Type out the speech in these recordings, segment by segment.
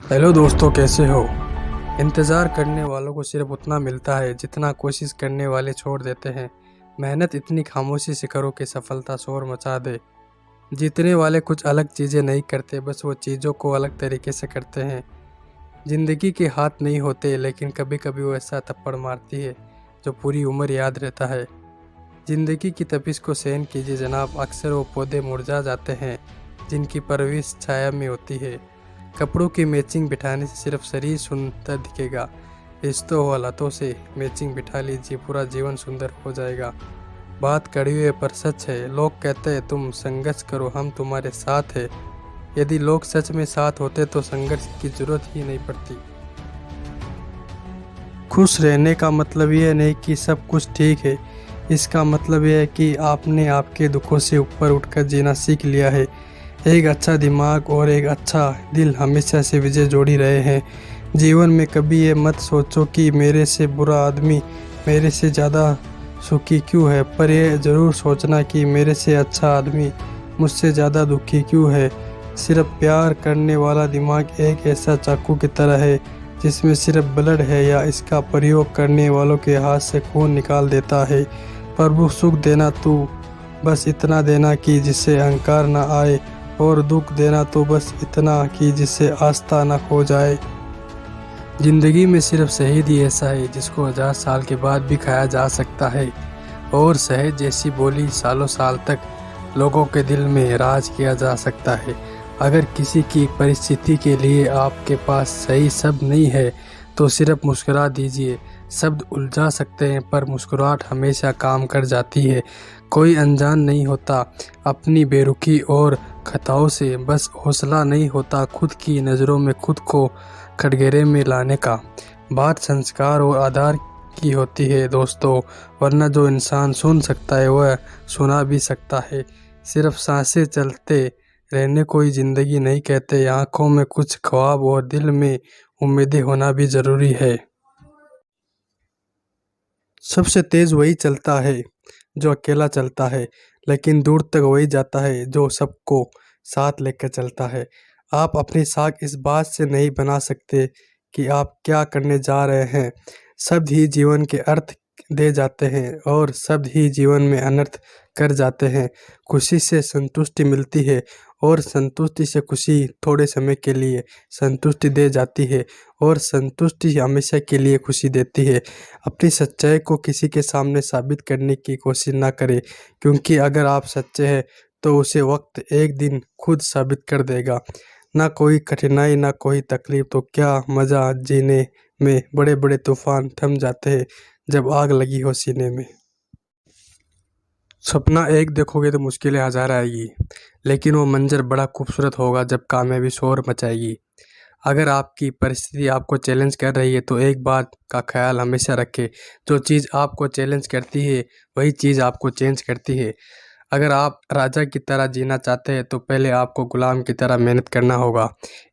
Hello दोस्तों, कैसे हो। इंतज़ार करने वालों को सिर्फ उतना मिलता है जितना कोशिश करने वाले छोड़ देते हैं। मेहनत इतनी खामोशी से करो कि सफलता शोर मचा दे। जीतने वाले कुछ अलग चीज़ें नहीं करते, बस वो चीज़ों को अलग तरीके से करते हैं। ज़िंदगी के हाथ नहीं होते, लेकिन कभी कभी वो ऐसा थप्पड़ मारती है जो पूरी उम्र याद रहता है। ज़िंदगी की तपिश को सहन कीजिए जनाब। अक्सर वो पौधे मुरझा जाते हैं जिनकी परवरिश छाया में होती है। कपड़ों की मैचिंग बिठाने से सिर्फ शरीर सुंदर दिखेगा। रिश्तों और हालातों से मैचिंग बिठा लीजिए, पूरा जीवन सुंदर हो जाएगा। बात कड़वी है पर सच है। लोग कहते हैं तुम संघर्ष करो, हम तुम्हारे साथ है। यदि लोग सच में साथ होते तो संघर्ष की जरूरत ही नहीं पड़ती। खुश रहने का मतलब यह नहीं कि सब कुछ ठीक है। इसका मतलब यह है कि आपने आपके दुखों से ऊपर उठकर जीना सीख लिया है। एक अच्छा दिमाग और एक अच्छा दिल हमेशा से विजय जोड़ी रहे हैं। जीवन में कभी ये मत सोचो कि मेरे से बुरा आदमी मेरे से ज़्यादा सुखी क्यों है, पर यह ज़रूर सोचना कि मेरे से अच्छा आदमी मुझसे ज़्यादा दुखी क्यों है। सिर्फ प्यार करने वाला दिमाग एक ऐसा चाकू की तरह है जिसमें सिर्फ ब्लड है, या इसका प्रयोग करने वालों के हाथ से खून निकाल देता है। प्रभु सुख देना तू बस इतना देना कि जिससे अहंकार न आए, और दुख देना तो बस इतना कि जिससे आस्था न खो जाए। जिंदगी में सिर्फ शहीद ही ऐसा है जिसको 1000 साल के बाद भी खाया जा सकता है, और शहद जैसी बोली सालों साल तक लोगों के दिल में राज किया जा सकता है। अगर किसी की परिस्थिति के लिए आपके पास सही शब्द नहीं है तो सिर्फ मुस्कुरा दीजिए। शब्द उलझा सकते हैं पर मुस्कुराहट हमेशा काम कर जाती है। कोई अनजान नहीं होता अपनी बेरुखी और खताओं से, बस हौसला नहीं होता खुद की नज़रों में खुद को कटघरे में लाने का। बात संस्कार और आधार की होती है दोस्तों, वरना जो इंसान सुन सकता है वह सुना भी सकता है। सिर्फ सांसें चलते रहने कोई ज़िंदगी नहीं कहते। आँखों में कुछ ख्वाब और दिल में उम्मीदें होना भी ज़रूरी है। सबसे तेज वही चलता है जो अकेला चलता है, लेकिन दूर तक वही जाता है जो सबको साथ लेकर चलता है। आप अपनी साख इस बात से नहीं बना सकते कि आप क्या करने जा रहे हैं। शब्द ही जीवन के अर्थ दे जाते हैं और शब्द ही जीवन में अनर्थ कर जाते हैं। खुशी से संतुष्टि मिलती है और संतुष्टि से खुशी थोड़े समय के लिए संतुष्टि दे जाती है, और संतुष्टि हमेशा के लिए खुशी देती है। अपनी सच्चाई को किसी के सामने साबित करने की कोशिश ना करें, क्योंकि अगर आप सच्चे हैं तो उसे वक्त एक दिन खुद साबित कर देगा। ना कोई कठिनाई ना कोई तकलीफ तो क्या मज़ा जीने में। बड़े बड़े तूफान थम जाते हैं जब आग लगी हो सीने में। सपना एक देखोगे तो मुश्किलें हजार आएगी, लेकिन वो मंजर बड़ा खूबसूरत होगा जब कामयाबी शोर मचाएगी। अगर आपकी परिस्थिति आपको चैलेंज कर रही है तो एक बात का ख्याल हमेशा रखें, जो चीज़ आपको चैलेंज करती है वही चीज़ आपको चेंज करती है। अगर आप राजा की तरह जीना चाहते हैं तो पहले आपको गुलाम की तरह मेहनत करना होगा।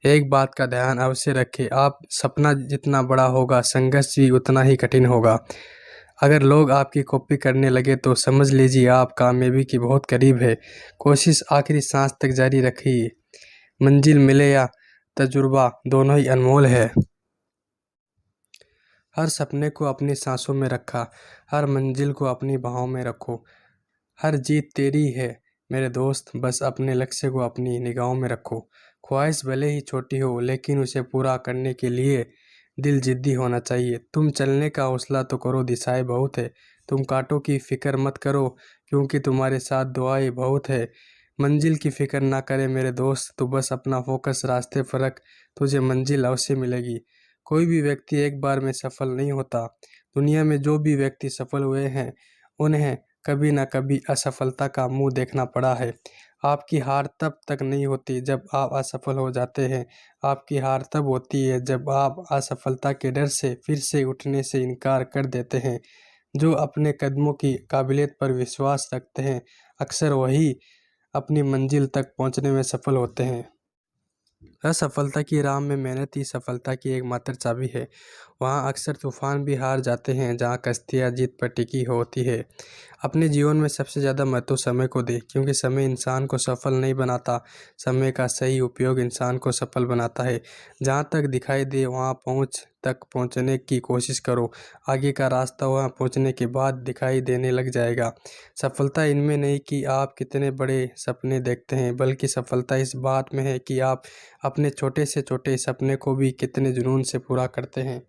एक बात का ध्यान अवश्य रखें, आप सपना जितना बड़ा होगा संघर्ष भी उतना ही कठिन होगा। अगर लोग आपकी कॉपी करने लगे तो समझ लीजिए आप कामयाबी के बहुत करीब है। कोशिश आखिरी सांस तक जारी रखिए। मंजिल मिले या तजुर्बा, दोनों ही अनमोल है। हर सपने को अपनी सांसों में रखा, हर मंजिल को अपनी बाहों में रखो। हर जीत तेरी है मेरे दोस्त, बस अपने लक्ष्य को अपनी निगाहों में रखो। ख्वाहिश भले ही छोटी हो, लेकिन उसे पूरा करने के लिए दिल जिद्दी होना चाहिए। तुम चलने का हौसला तो करो, दिशाएं बहुत है। तुम कांटों की फिक्र मत करो, क्योंकि तुम्हारे साथ दुआएं बहुत है। मंजिल की फिक्र ना करे मेरे दोस्त, तू बस अपना फोकस रास्ते पर रख, तुझे मंजिल अवश्य मिलेगी। कोई भी व्यक्ति एक बार में सफल नहीं होता। दुनिया में जो भी व्यक्ति सफल हुए हैं उन्हें कभी ना कभी असफलता का मुंह देखना पड़ा है। आपकी हार तब तक नहीं होती जब आप असफल हो जाते हैं। आपकी हार तब होती है जब आप असफलता के डर से फिर से उठने से इनकार कर देते हैं। जो अपने कदमों की काबिलियत पर विश्वास रखते हैं अक्सर वही अपनी मंजिल तक पहुंचने में सफल होते हैं। असफलता की राह में मेहनत ही सफलता की एकमात्र चाबी है। वहाँ अक्सर तूफान भी हार जाते हैं जहाँ कश्तियाँ जीत पर टिकी होती है। अपने जीवन में सबसे ज़्यादा महत्व समय को दे, क्योंकि समय इंसान को सफल नहीं बनाता, समय का सही उपयोग इंसान को सफल बनाता है। जहाँ तक दिखाई दे वहाँ पहुँचने की कोशिश करो। आगे का रास्ता वहाँ पहुँचने के बाद दिखाई देने लग जाएगा। सफलता इनमें नहीं कि आप कितने बड़े सपने देखते हैं, बल्कि सफलता इस बात में है कि आप अपने छोटे से छोटे सपने को भी कितने जुनून से पूरा करते हैं।